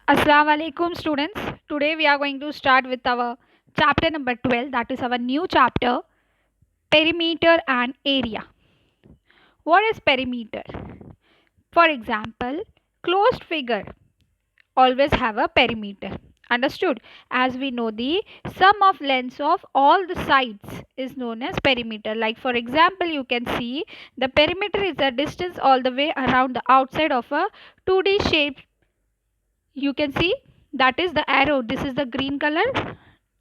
Assalamu alaikum students. Today we are going to start with our chapter number 12, that is our new chapter, perimeter and area. What is perimeter? For example, closed figure always have a perimeter. Understood? As we know, the sum of lengths of all the sides is known as perimeter. Like for example, you can see the perimeter is the distance all the way around the outside of a 2D shape. You can see that is the arrow. This is the green color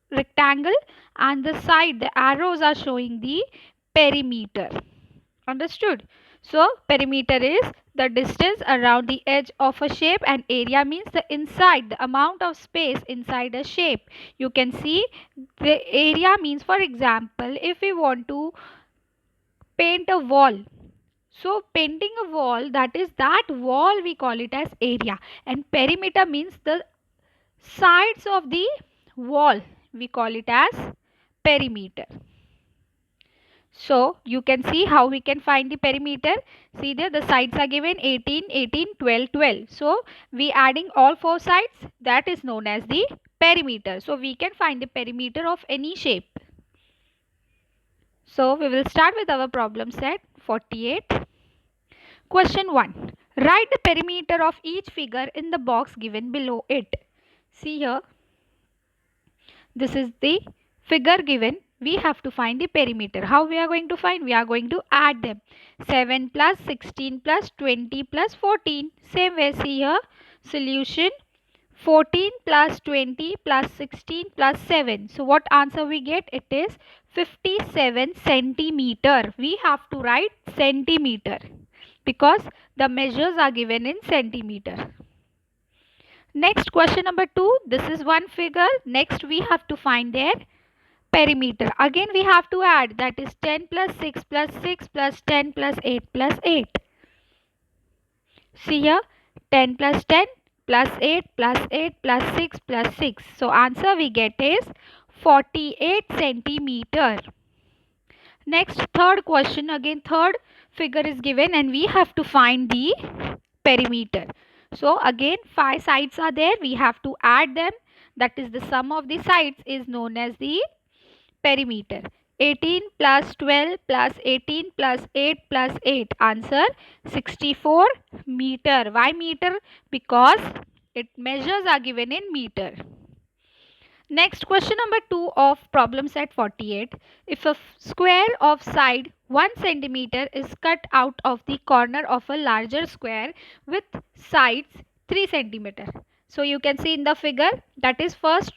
rectangle, and the side the arrows are showing the perimeter. Understood? So perimeter is the distance around the edge of a shape, and area means the inside, the amount of space inside a shape. You can see the area means, for example, if we want to paint a wall, so painting a wall, that is that wall we call it as area, and perimeter means the sides of the wall, we call it as perimeter. So you can see how we can find the perimeter. See there, the sides are given 18, 18, 12, 12. So we adding all four sides, that is known as the perimeter. So we can find the perimeter of any shape. So we will start with our problem set 48. Question 1. Write the perimeter of each figure in the box given below it. See here, this is the figure given. We have to find the perimeter. How we are going to find? We are going to add them. 7 plus 16 plus 20 plus 14. Same way, see here. Solution 14 plus 20 plus 16 plus 7. So what answer we get? It is 57 centimeter. We have to write centimeter because the measures are given in centimeter. Next, question number 2. This is one figure. Next we have to find their perimeter. Again we have to add, that is 10 plus 6 plus 6 plus 10 plus 8 plus 8. See here, 10 plus 10 plus 8 plus 8 plus 6 plus 6. So answer we get is 48 centimeter. Next, third question. Again third figure is given and we have to find the perimeter. So again 5 sides are there, we have to add them, that is the sum of the sides is known as the perimeter. 18 plus 12 plus 18 plus 8 plus 8. Answer 64 meter. Why meter? Because its measures are given in meter. Next, question number 2 of problem set 48. If a square of side 1 centimeter is cut out of the corner of a larger square with sides 3 centimeter. So you can see in the figure, that is first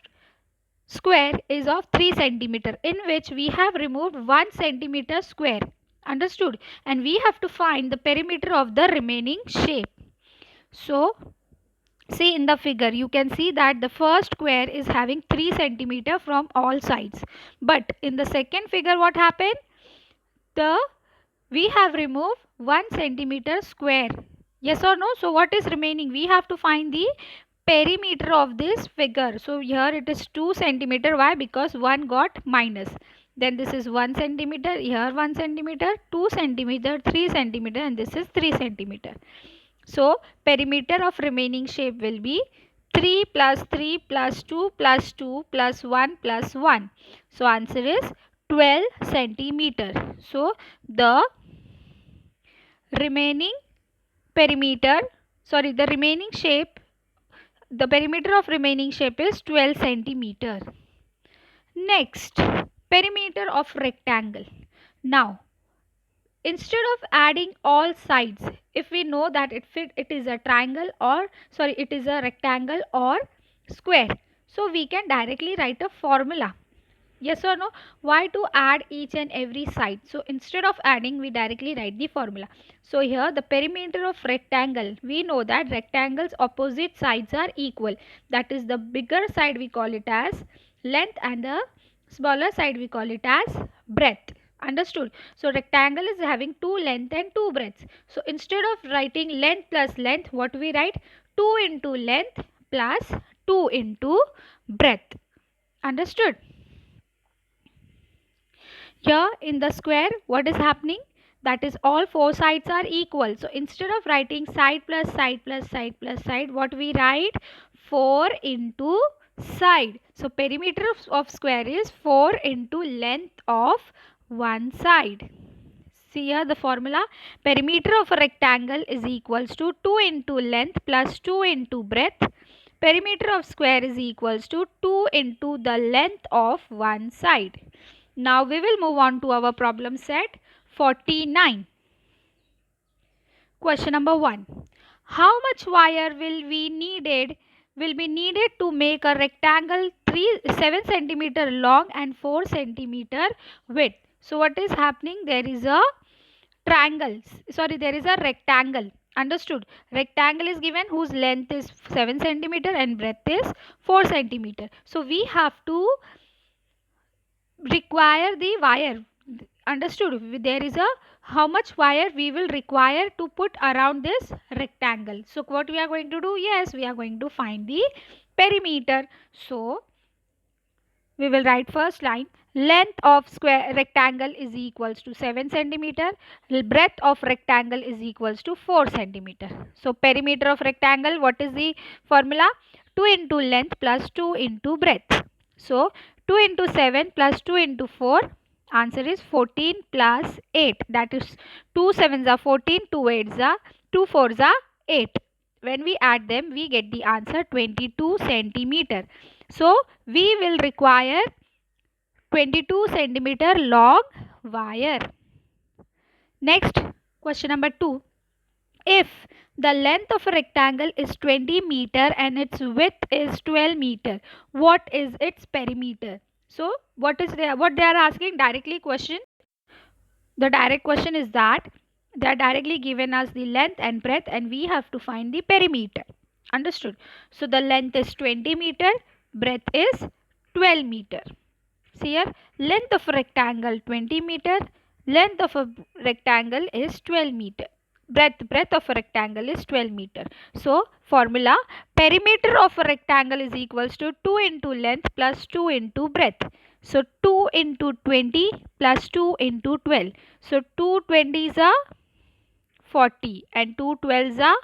square is of 3 centimeter, in which we have removed 1 centimeter square. Understood? And we have to find the perimeter of the remaining shape. So see in the figure, you can see that the first square is having 3 centimeter from all sides. But in the second figure, what happened? We have removed 1 centimeter square. Yes or no? So what is remaining? We have to find the perimeter of this figure. So here it is 2 centimeter. Why? Because 1 got minus. Then this is 1 centimeter, here 1 centimeter, 2 centimeter, 3 centimeter, and this is 3 centimeter. So perimeter of remaining shape will be 3 plus 3 plus 2 plus 2 plus 1 plus 1. So answer is 12 centimeter. So the remaining perimeter, the remaining shape, the perimeter of remaining shape is 12 centimeter. Next, perimeter of rectangle. Now instead of adding all sides, if we know that it is a triangle, or it is a rectangle or square, so we can directly write a formula. Yes or no? Why to add each and every side? So instead of adding, we directly write the formula. So here the perimeter of rectangle, we know that rectangles opposite sides are equal, that is the bigger side we call it as length and the smaller side we call it as breadth. Understood? So rectangle is having 2 length and 2 breadths. So instead of writing length plus length, what we write? 2 into length plus 2 into breadth. Understood? Here in the square, what is happening? that is all four sides are equal. So instead of writing side plus side plus side plus side, what we write? 4 into side. So perimeter of square is 4 into length of one side. See here the formula. Perimeter of a rectangle is equals to 2 into length plus 2 into breadth. Perimeter of square is equals to 2 into the length of one side. Now we will move on to our problem set 49. Question number 1. How much wire will be needed to make a rectangle 7 centimeter long and 4 centimeter width? So what is happening? There is a there is a rectangle. Understood? Rectangle is given whose length is 7 centimeter and breadth is 4 centimeter. So we have to require the wire. Understood? There is a how much wire we will require to put around this rectangle. So what we are going to do? Yes, we are going to find the perimeter. So we will write first line. Length of square rectangle is equals to 7 centimeter. Breadth of rectangle is equals to 4 centimeter. So perimeter of rectangle, what is the formula? 2 into length plus 2 into breadth. So 2 into 7 plus 2 into 4. Answer is 14 plus 8. That is 2 sevens are 14, 2 8s are 2 4s are 8. When we add them, we get the answer 22 centimeter. So we will require 22 centimeter long wire. Next, question number 2. If the length of a rectangle is 20 meter and its width is 12 meter, what is its perimeter? So what they are asking directly question. The direct question is that they are directly given us the length and breadth and we have to find the perimeter. Understood? So the length is 20 meter, breadth is 12 meter. See here, length of a rectangle 20 meter, length of a rectangle is 12 meter. Breadth of a rectangle is 12 meter. So formula, perimeter of a rectangle is equals to 2 into length plus 2 into breadth. So 2 into 20 plus 2 into 12. So 2 20s are 40 and 2 12s are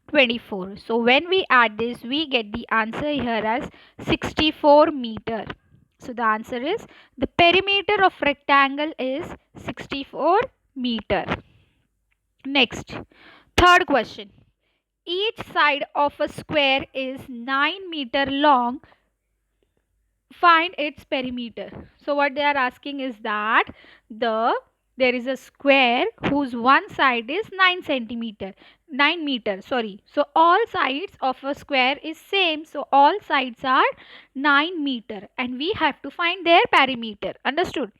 24. So when we add this, we get the answer here as 64 meter. So the answer is the perimeter of rectangle is 64 meter. Next, third question. Each side of a square is 9 meter long. Find its perimeter. So what they are asking is that there is a square whose one side is 9 meter, sorry. So all sides of a square is same. So all sides are 9 meter and we have to find their perimeter. Understood?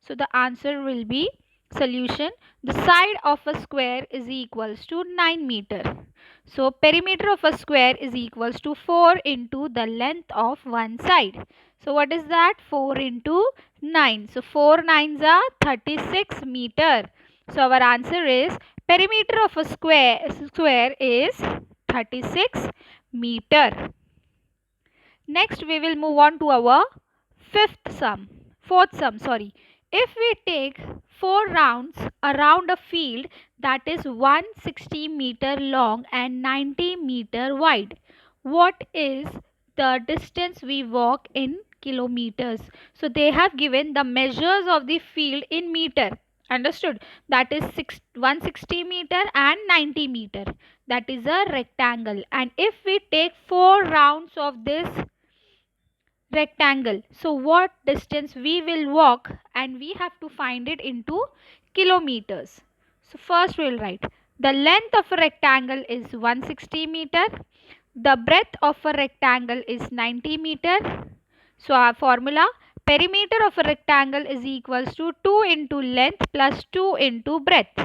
So the answer will be solution. The side of a square is equals to 9 meter. So perimeter of a square is equals to 4 into the length of one side. So what is that? 4 into 9. So 4 9s are 36 meter. So our answer is perimeter of a square is 36 meter. Next we will move on to our fourth sum. If we take 4 rounds around a field that is 160 meter long and 90 meter wide, what is the distance we walk in kilometers? So they have given the measures of the field in meter. Understood? That is 160 meter and 90 meter. That is a rectangle. And if we take 4 rounds of this rectangle, so what distance we will walk, and we have to find it into kilometers. So first we will write the length of a rectangle is 160 meter, the breadth of a rectangle is 90 meter. So our formula, perimeter of a rectangle is equals to 2 into length plus 2 into breadth.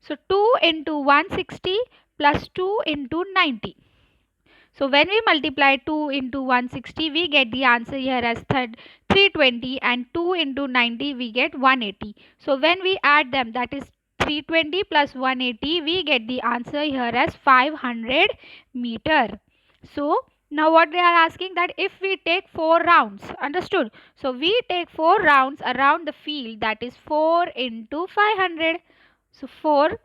So 2 into 160 plus 2 into 90. So when we multiply 2 into 160, we get the answer here as 320, and 2 into 90 we get 180. So when we add them, that is 320 plus 180, we get the answer here as 500 meter. So now what they are asking, that if we take 4 rounds, understood? So we take 4 rounds around the field, that is 4 into 500. So 4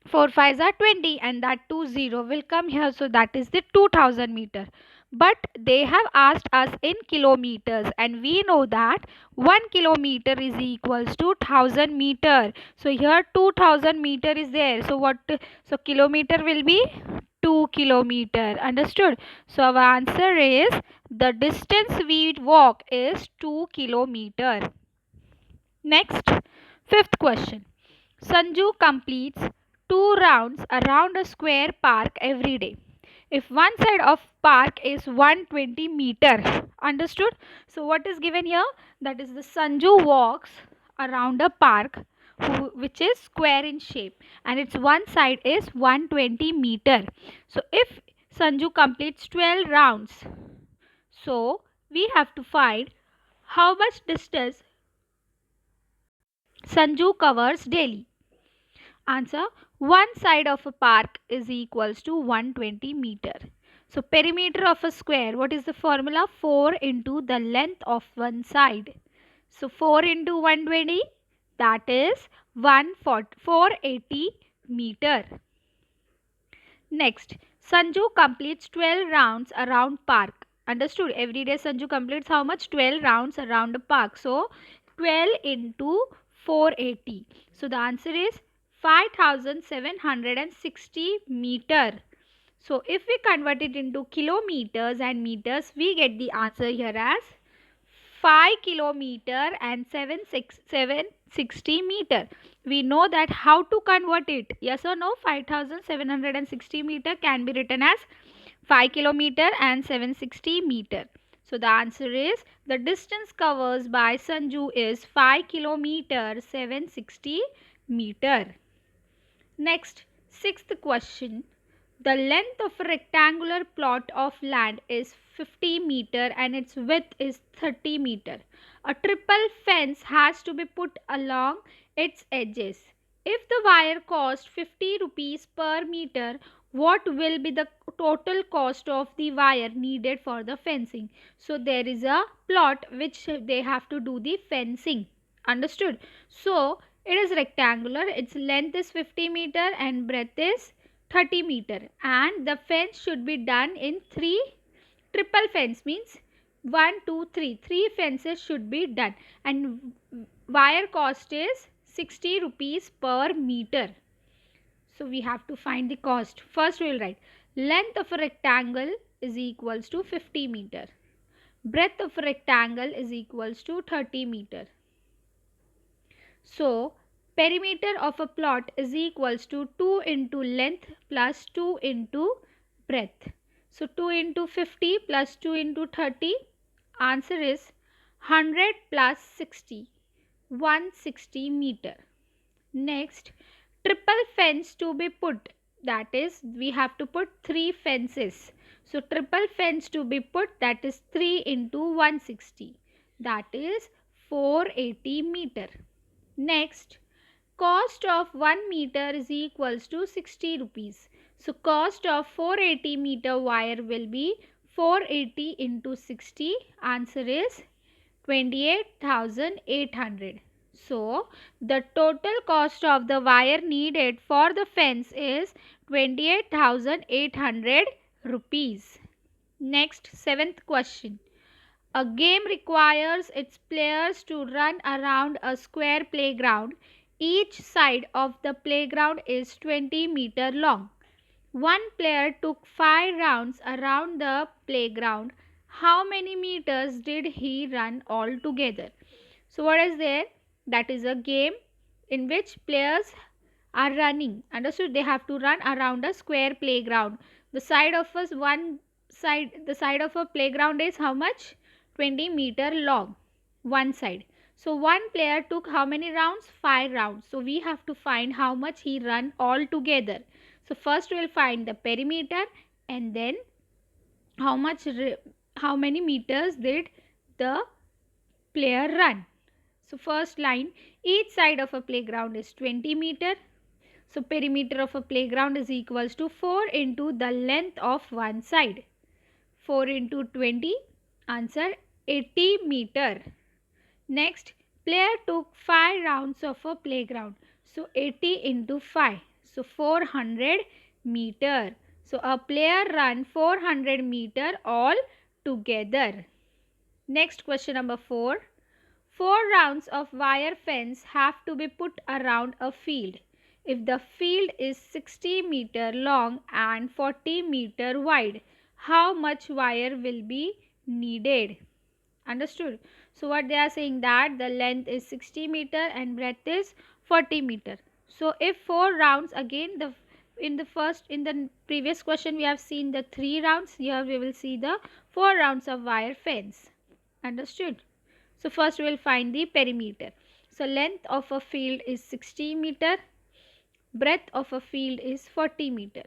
5s are 20, and that 20 will come here, so that is the 2000 meter. But they have asked us in kilometers, and we know that 1 kilometer is equals to 1000 meter. So here 2000 meter is there, so so kilometer will be 2 kilometer. Understood? So our answer is the distance we walk is 2 kilometer. Next, fifth question. Sanju completes 2 rounds around a square park every day. If one side of park is 120 meter. Understood? So what is given here? That is the Sanju walks around a park which is square in shape, and its one side is 120 meter. So if Sanju completes 12 rounds, so we have to find how much distance Sanju covers daily. Answer: one side of a park is equals to 120 meter. So perimeter of a square, what is the formula? 4 into the length of one side. So 4 into 120, that is 480 meter. Next, Sanju completes 12 rounds around park. Understood? Every day Sanju completes how much? 12 rounds around the park. So 12 into 480. So the answer is 5760 meter. So if we convert it into kilometers and meters, we get the answer here as 5 kilometer and 760 meter. We know that how to convert it. Yes or no? 5760 meter can be written as 5 kilometer and 760 meter. So the answer is the distance covers by Sanju is 5 kilometer 760 meter. Next, sixth question. The length of a rectangular plot of land is 50 meter and its width is 30 meter. A triple fence has to be put along its edges. If the wire cost 50 rupees per meter, what will be the total cost of the wire needed for the fencing? So there is a plot which they have to do the fencing. Understood? So it is rectangular, its length is 50 meter and breadth is 30 meter, and the fence should be done in 3 triple fence means 1 2 3 3 fences should be done, and wire cost is 60 rupees per meter. So we have to find the cost. First we will write length of a rectangle is equals to 50 meter, breadth of a rectangle is equals to 30 meter. So perimeter of a plot is equals to 2 into length plus 2 into breadth. So 2 into 50 plus 2 into 30, answer is 100 plus 60, 160 meter. Next, triple fence to be put, that is we have to put 3 fences. So triple fence to be put, that is 3 into 160, that is 480 meter. Next, cost of 1 meter is equals to 60 rupees. So cost of 480 meter wire will be 480 into 60. Answer is 28,800. So the total cost of the wire needed for the fence is 28,800 rupees. Next, seventh question. A game requires its players to run around a square playground. Each side of the playground is 20 meter long. One player took 5 rounds around the playground. How many meters did he run altogether? So what is there? That is a game in which players are running. Understood? They have to run around a square playground. The side of a playground is how much? 20 meter long, one side. So one player took how many rounds? 5 rounds. So we have to find how much he run all together. So first we will find the perimeter, and then how many meters did the player run. So first line, each side of a playground is 20 meter. So perimeter of a playground is equals to 4 into the length of one side. 4 into 20, answer 80 meter. Next, player took 5 rounds of a playground. So 80 into 5. So 400 meter. So a player run 400 meter all together. Next question number 4. 4 rounds of wire fence have to be put around a field. If the field is 60 meter long and 40 meter wide, how much wire will be needed? Understood? So what they are saying, that the length is 60 meter and breadth is 40 meter. So if 4 rounds, again in the previous question we have seen the 3 rounds, here we will see the 4 rounds of wire fence. Understood? So first we will find the perimeter. So length of a field is 60 meter, breadth of a field is 40 meter.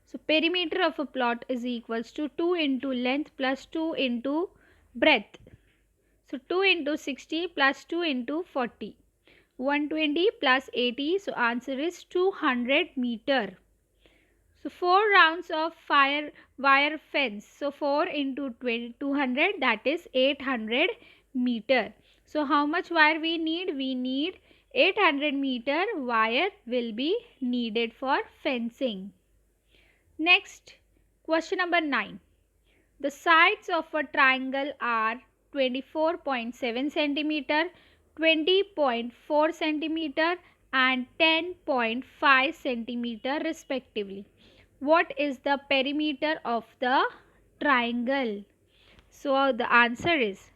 So perimeter of a plot is equals to 2 into length plus 2 into breadth. So 2 into 60 plus 2 into 40. 120 plus 80. So answer is 200 meter. So 4 rounds of wire fence. So 4 into 200, that is 800 meter. So how much wire we need? We need 800 meter wire will be needed for fencing. Next, question number 9. The sides of a triangle are 24.7 centimeter, 20.4 centimeter and 10.5 centimeter respectively. What is the perimeter of the triangle? So the answer is,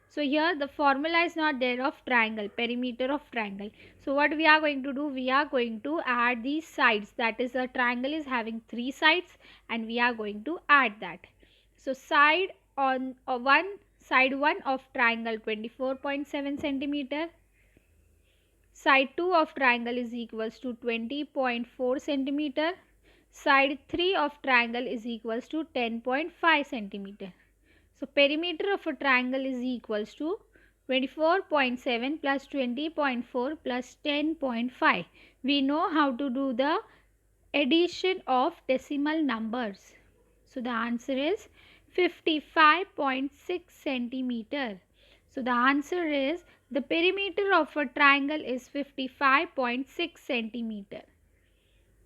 so here the formula is not there of triangle, perimeter of triangle. So what we are going to do, we are going to add these sides, that is a triangle is having 3 sides and we are going to add that. So side on side 1 of triangle 24.7 centimeter, side 2 of triangle is equals to 20.4 centimeter, side 3 of triangle is equals to 10.5 centimeter. So perimeter of a triangle is equals to 24.7 plus 20.4 plus 10.5. We know how to do the addition of decimal numbers. So the answer is 55.6 centimeter. So the answer is, the perimeter of a triangle is 55.6 centimeter.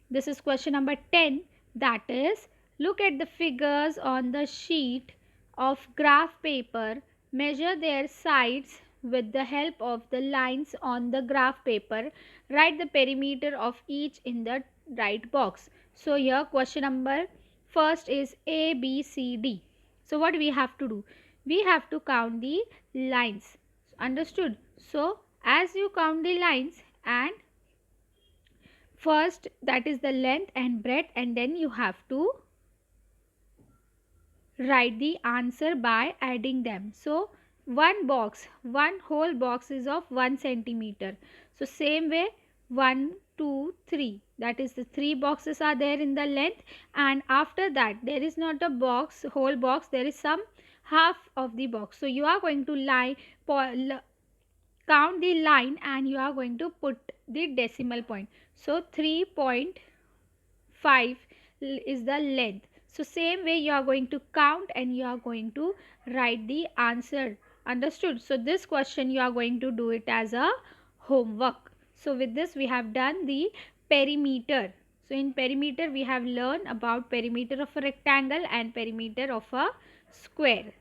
This is question number 10, that is, look at the figures on the sheet of graph paper, measure their sides with the help of the lines on the graph paper, write the perimeter of each in the right box. So here question number first is A, B, C, D. So what we have to do? We have to count the lines. Understood? So as you count the lines, and first that is the length and breadth, and then you have to write the answer by adding them. So one whole box is of 1 centimeter. So same way 1, 2, 3, that is the 3 boxes are there in the length, and after that there is not a box, whole box, there is some half of the box. So you are going to count the line and you are going to put the decimal point. So 3.5 is the length. So same way you are going to count and you are going to write the answer. Understood? So this question you are going to do it as a homework. So with this we have done the perimeter. So in perimeter we have learned about perimeter of a rectangle and perimeter of a square.